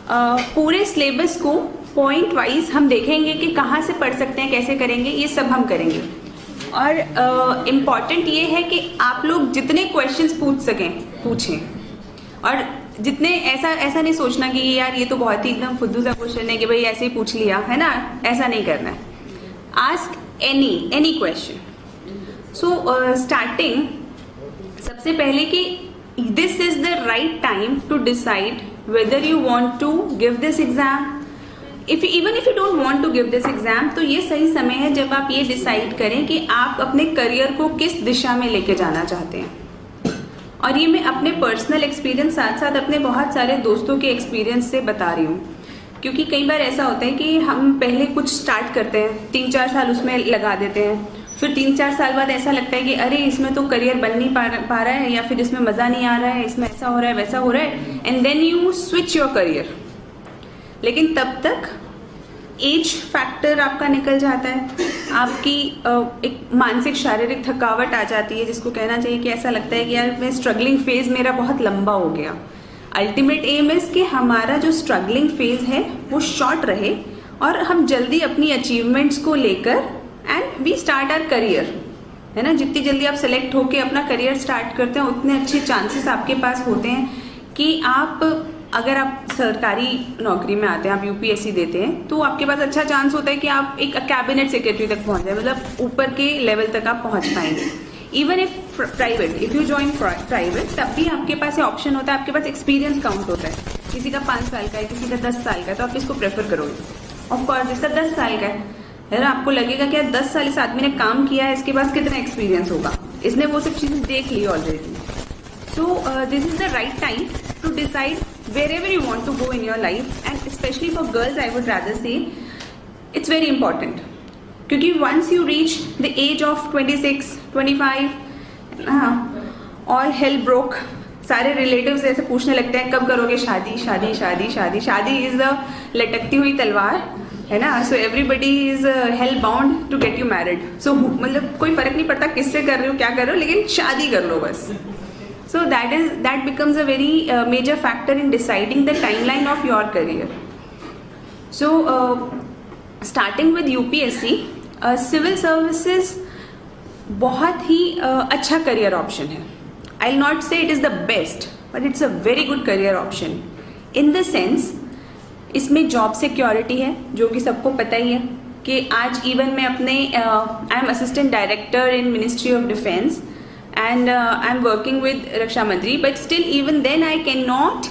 पूरे सिलेबस को point wise हम देखेंगे कि कहाँ से पढ़ सकते हैं, कैसे करेंगे, ये सब हम करेंगे। और इम्पॉर्टेंट ये है कि आप लोग जितने क्वेश्चंस पूछ सकें पूछें, और जितने ऐसा नहीं सोचना कि यार ये तो बहुत ही एकदम फुद्दू सा क्वेश्चन है कि भाई ऐसे ही पूछ लिया है ना, ऐसा नहीं करना है। Ask any question. So starting सबसे पहले कि this is the right time to decide whether you want to give this exam, even if you don't want to give this exam, तो ये सही समय है जब आप ये डिसाइड करें कि आप अपने करियर को किस दिशा में लेके जाना चाहते हैं। और ये मैं अपने पर्सनल एक्सपीरियंस साथ साथ अपने बहुत सारे दोस्तों के एक्सपीरियंस से बता रही हूँ, क्योंकि कई बार ऐसा होता है कि हम पहले कुछ स्टार्ट करते हैं, 3-4 साल उसमें लगा देते हैं, फिर 3-4 साल बाद ऐसा लगता है कि अरे इसमें तो करियर बन नहीं पा रहा है, या फिर इसमें मज़ा नहीं आ रहा है, इसमें ऐसा हो रहा है वैसा हो रहा है, and then you switch your career. लेकिन तब तक एज फैक्टर आपका निकल जाता है, आपकी एक मानसिक शारीरिक थकावट आ जाती है, जिसको कहना चाहिए कि ऐसा लगता है कि यार मैं स्ट्रगलिंग फेज मेरा बहुत लंबा हो गया। अल्टीमेट एम इज कि हमारा जो स्ट्रगलिंग फेज है वो शॉर्ट रहे और हम जल्दी अपनी अचीवमेंट्स को लेकर and we start our career, है ना। जितनी जल्दी आप सेलेक्ट होके अपना करियर स्टार्ट करते हैं उतने अच्छे चांसेस आपके पास होते हैं कि आप, अगर आप सरकारी नौकरी में आते हैं, आप यूपीएससी देते हैं, तो आपके पास अच्छा चांस होता है कि आप एक कैबिनेट सेक्रेटरी तक पहुंच जाए, मतलब ऊपर के लेवल तक आप पहुंच पाएंगे। Even if private, if you join private, तब भी आपके पास ऑप्शन होता है, आपके पास एक्सपीरियंस काउंट होता है। किसी का 5 साल का है, किसी का 10 साल का है, तो आप किसको प्रेफर करोगे? ऑफकोर्स जिसका 10 साल का है ना, आपको लगेगा कि 10 साल इस आदमी ने काम किया है, इसके पास कितना एक्सपीरियंस होगा, इसने वो सब चीजें देख ली already. So this is the right time to decide wherever you want to go in your life, and especially for girls I would rather say it's very important, क्योंकि once you reach the age of 26, 25, all hell broke, सारे relatives ऐसे पूछने लगते हैं कब करोगे शादी, शादी शादी शादी। शादी इज द लटकती हुई तलवार, है ना। So everybody is hell bound to get you married. So मतलब कोई फर्क नहीं पड़ता किससे कर रहे हो, क्या कर रहे हो, लेकिन शादी कर लो बस। So that becomes a very major factor in deciding the timeline of your career. So starting with UPSC, civil services बहुत ही अच्छा career option है. I'll not say it is the best, but it's a very good career option. In the sense, इसमें job security है, जो कि सबको पता ही है कि आज even मैं अपने I am assistant director in Ministry of Defence. And I'm working with Raksha Mantri, but still even then I cannot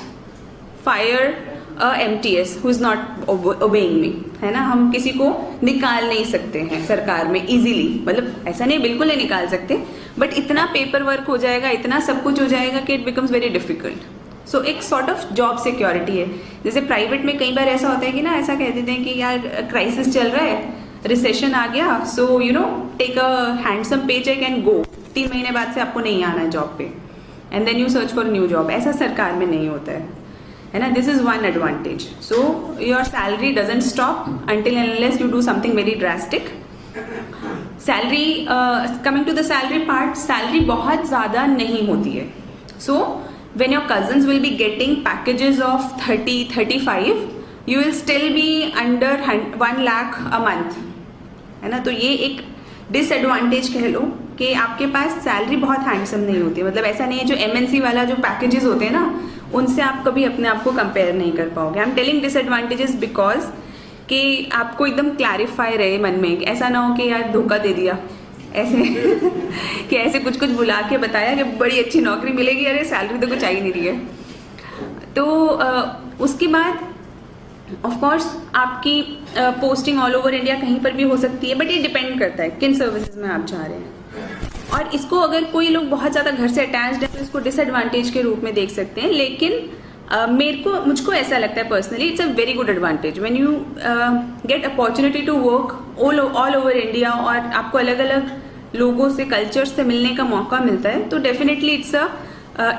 fire a MTS who is not obeying me, है ना। हम किसी को निकाल नहीं सकते हैं सरकार में easily, मतलब ऐसा नहीं बिल्कुल नहीं निकाल सकते, बट इतना पेपर वर्क हो जाएगा, इतना सब कुछ हो जाएगा कि it becomes very difficult. So एक sort of job security है। जैसे प्राइवेट में कई बार ऐसा होता है कि ना, ऐसा कह देते हैं कि यार क्राइसिस चल रहा है, रिसेशन आ गया, so you know take a handsome pay check and go, 3 महीने बाद से आपको नहीं आना है जॉब पे, and then you search for new job. ऐसा सरकार में नहीं होता है ना। This is one advantage. So your salary doesn't stop until and unless you do something very drastic. Salary, coming to the salary part, salary बहुत ज्यादा नहीं होती है। So when your cousins will be getting packages of 30-35, you will still be under 1 lakh a month, है ना। तो ये एक डिसएडवांटेज कह लो कि आपके पास सैलरी बहुत हैंडसम नहीं होती है। मतलब ऐसा नहीं है, जो MNC वाला जो पैकेजेस होते हैं ना, उनसे आप कभी अपने आप को कंपेयर नहीं कर पाओगे। I am telling disadvantages because कि आपको एकदम क्लैरिफाई रहे मन में, ऐसा ना हो कि यार धोखा दे दिया ऐसे कि ऐसे कुछ बुला के बताया कि बड़ी अच्छी नौकरी मिलेगी, अरे सैलरी तो कुछ आ ही नहीं रही है। तो उसके बाद ऑफ कोर्स आपकी पोस्टिंग ऑल ओवर इंडिया कहीं पर भी हो सकती है, बट ये डिपेंड करता है किन सर्विसेज में आप जा रहे हैं। और इसको अगर कोई लोग बहुत ज्यादा घर से अटैच्ड है तो इसको डिसएडवांटेज के रूप में देख सकते हैं, लेकिन मुझको ऐसा लगता है personally it's a very good advantage when you get opportunity to work all over India, और आपको अलग अलग लोगों से, कल्चर से मिलने का मौका मिलता है। तो डेफिनेटली इट्स अ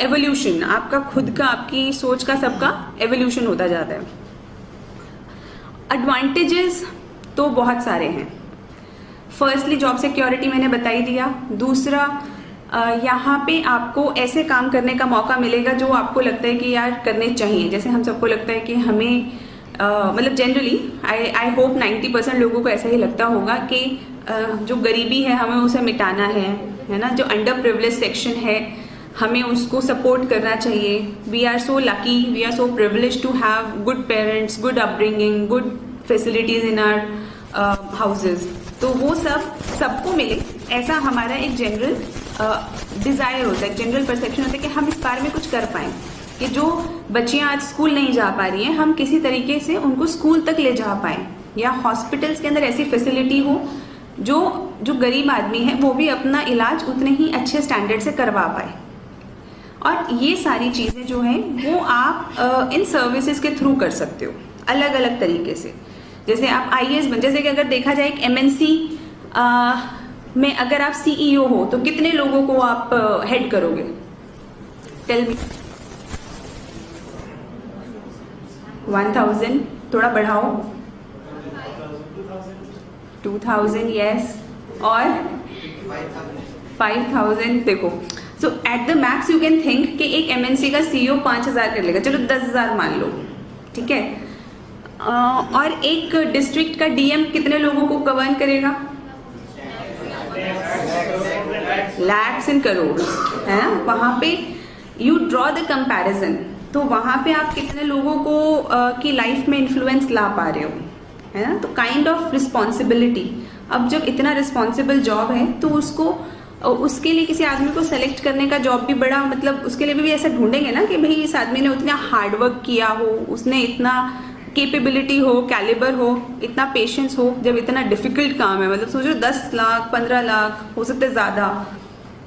एवोल्यूशन, आपका खुद का, आपकी सोच का, सबका एवोल्यूशन होता जाता है। एडवांटेजेस तो बहुत सारे हैं। फर्स्टली जॉब सिक्योरिटी मैंने बता ही दिया। दूसरा यहाँ पे आपको ऐसे काम करने का मौका मिलेगा जो आपको लगता है कि यार करने चाहिए। जैसे हम सबको लगता है कि हमें मतलब जनरली आई होप 90% लोगों को ऐसा ही लगता होगा कि जो गरीबी है हमें उसे मिटाना है ना। जो अंडर प्रिविलेज सेक्शन है हमें उसको सपोर्ट करना चाहिए। We are so lucky, we are so privilege to have good parents, good upbringing, good facilities in our houses. तो वो सबको मिले, ऐसा हमारा एक जनरल डिजायर होता है, जनरल परसेप्शन होता है कि हम इस बारे में कुछ कर पाएं, कि जो बच्चियां आज स्कूल नहीं जा पा रही हैं हम किसी तरीके से उनको स्कूल तक ले जा पाएं, या हॉस्पिटल्स के अंदर ऐसी फैसिलिटी हो जो गरीब आदमी है वो भी अपना इलाज उतने ही अच्छे स्टैंडर्ड से करवा पाए। और ये सारी चीजें जो हैं वो आप इन सर्विसेज के थ्रू कर सकते हो अलग अलग तरीके से। जैसे आप IAS बन, जैसे कि अगर देखा जाए एक MNC में अगर आप CEO हो तो कितने लोगों को आप हेड करोगे? Tell me. 1000, थोड़ा बढ़ाओ। 2000, यस। और 5000। देखो, so at the max you can think कि एक MNC का CEO 5000 कर लेगा, चलो 10,000 मान लो, ठीक है। और एक डिस्ट्रिक्ट का DM कितने लोगों को गवर्न करेगा? लैक्स एंड करोड़, है ना। वहां पे यू ड्रॉ द कंपैरिजन, तो वहां पे आप कितने लोगों को की लाइफ में इन्फ्लुएंस ला पा रहे हो, है ना। तो काइंड ऑफ रिस्पॉन्सिबिलिटी, अब जब इतना रिस्पॉन्सिबल जॉब है तो उसके लिए किसी आदमी को सेलेक्ट करने का जॉब भी बड़ा, मतलब उसके लिए भी ऐसा ढूंढेंगे ना कि भाई इस आदमी ने उतना हार्डवर्क किया हो, उसने इतना कैपेबिलिटी हो, कैलिबर हो, इतना पेशेंस हो, जब इतना डिफिकल्ट काम है। मतलब सोचो 10 लाख 15 लाख हो सकते ज्यादा,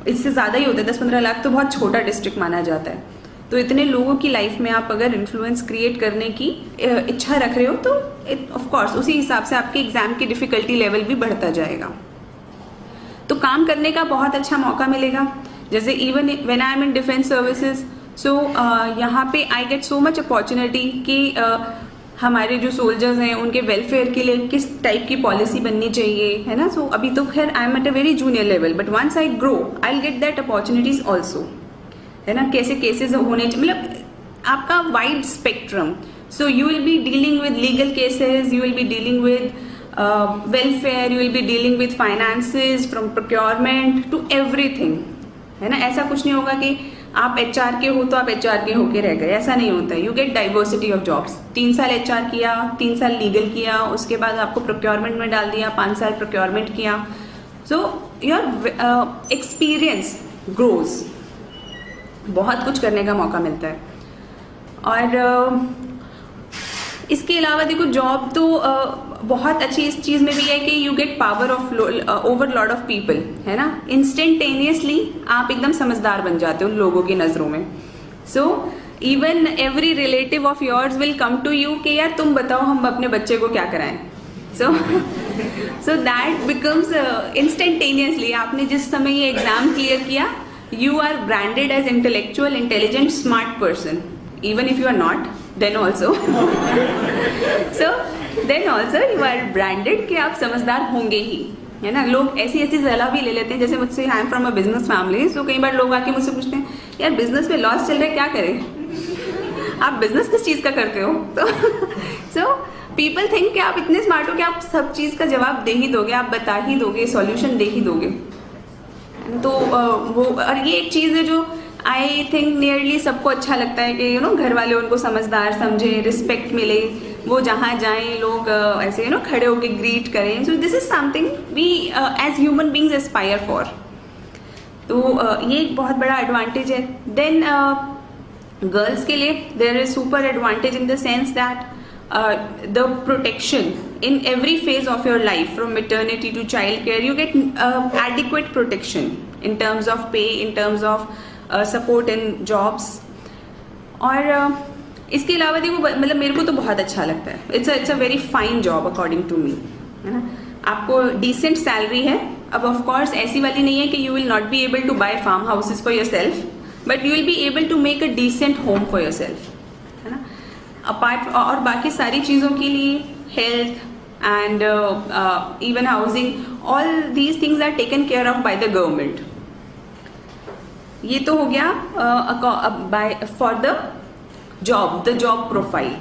इससे ज्यादा ही होता है। 10-15 लाख तो बहुत छोटा डिस्ट्रिक्ट माना जाता है। तो इतने लोगों की लाइफ में आप अगर इन्फ्लुएंस क्रिएट करने की इच्छा रख रहे हो तो ऑफ कोर्स उसी हिसाब से आपके एग्जाम की डिफिकल्टी लेवल भी बढ़ता जाएगा। तो काम करने का बहुत अच्छा मौका मिलेगा। जैसे even when I am in defence services, so यहाँ पे I get so much opportunity कि हमारे जो सोल्जर्स हैं उनके वेलफेयर के लिए किस टाइप की पॉलिसी बननी चाहिए, है ना। सो अभी तो खैर I am at a very junior level, but once I grow I will get that opportunities also, है ना। कैसे केसेस होने, मतलब आपका wide spectrum. So you will be dealing with legal cases, you will be dealing with welfare, you will be dealing with finances, from procurement to everything, है ना। ऐसा कुछ नहीं होगा कि आप HR के हो तो आप HR के होके रह गए, ऐसा नहीं होता है। You get diversity of jobs. 3 साल HR किया, 3 साल लीगल किया, उसके बाद आपको प्रोक्योरमेंट में डाल दिया, 5 साल प्रोक्योरमेंट किया। सो योर एक्सपीरियंस ग्रोज, बहुत कुछ करने का मौका मिलता है। और इसके अलावा देखो जॉब तो बहुत अच्छी इस चीज में भी है कि you get power of over lot of people, है ना। इंस्टेंटेनियसली आप एकदम समझदार बन जाते हो लोगों की नजरों में। So even every relative of yours will come to you कि यार तुम बताओ हम अपने बच्चे को क्या कराएं। सो दैट बिकम्स इंस्टेंटेनियसली, आपने जिस समय ये एग्जाम क्लियर किया, you are branded as intellectual, intelligent, smart person, even if you are not, then also then also you are branded कि आप समझदार होंगे ही, है ना। लोग ऐसी सलाह भी ले लेते हैं, जैसे मुझसे I am from a business family, so कई बार लोग आके मुझसे पूछते हैं यार बिजनेस में लॉस चल रहा है, क्या करें, आप बिजनेस किस चीज का करते हो। तो सो पीपल थिंक कि आप इतने स्मार्ट हो कि आप सब चीज का जवाब दे ही दोगे, आप बता ही दोगे, सॉल्यूशन दे ही दोगे। तो वो, और ये एक चीज है जो आई थिंक नियरली सबको अच्छा लगता है कि यू नो घर वाले उनको समझदार समझे, रिस्पेक्ट मिले, वो जहाँ जाएं लोग ऐसे यू नो खड़े होके ग्रीट करें। So this is something we as human beings aspire for. तो ये एक बहुत बड़ा एडवांटेज है। देन गर्ल्स के लिए there is super advantage in the sense that the protection in every phase of your life, from maternity to child care, you get adequate protection in terms of pay, in terms of support in jobs. और इसके अलावा देखो मतलब मेरे को तो बहुत अच्छा लगता है, it's a very fine job according to me, है ना। आपको डिसेंट सैलरी है। अब ऑफ कोर्स ऐसी वाली नहीं है कि you will not be able to buy farm houses for yourself, but you will be able to make a decent home for yourself, है ना। अपार्ट और बाकी सारी चीज़ों के लिए health and even housing, all these things are taken care of by the government. ये तो हो गया by for the job profile.